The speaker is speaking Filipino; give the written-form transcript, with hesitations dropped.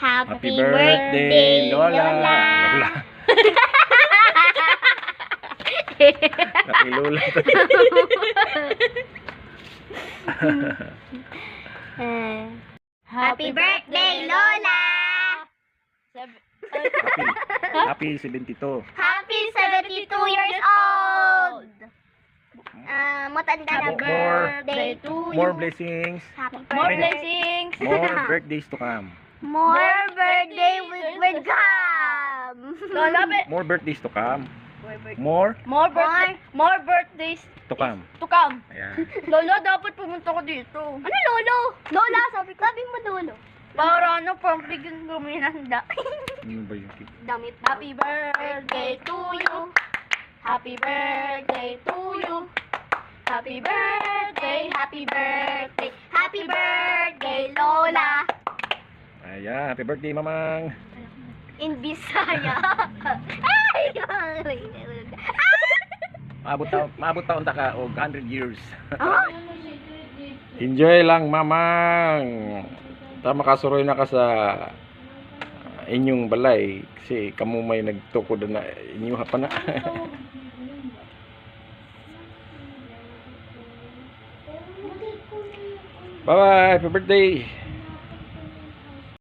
Happy birthday, Lola. Lola. Happy Lola. Happy birthday, Lola! Happy 72. Happy 72 years old! Matanda na More- birthday to you. More blessings. Happy More birthday. blessings. More birthdays to come. More birthday with Gam. Lola, More birthdays to come. More more birthdays to come. to come. Ayan. Lola, dapat pumunta ko dito. Ano lolo? Lola, sabi mo lolo. Para ano, pang bigyan kami ng handa. Ano ba yung cake? Damit. Happy birthday to you. Happy birthday to you. Happy birthday, happy birthday. Happy birthday, Lola. Ayan. Happy birthday, Mamang. In Bisaya. Ay, Maabot taon ta ka og 100 years. Ah? Enjoy lang, Mamang. Tama kasuroy na ka sa inyong balay kasi kamo may nagtukod na inyo pa na. Bye bye, happy birthday.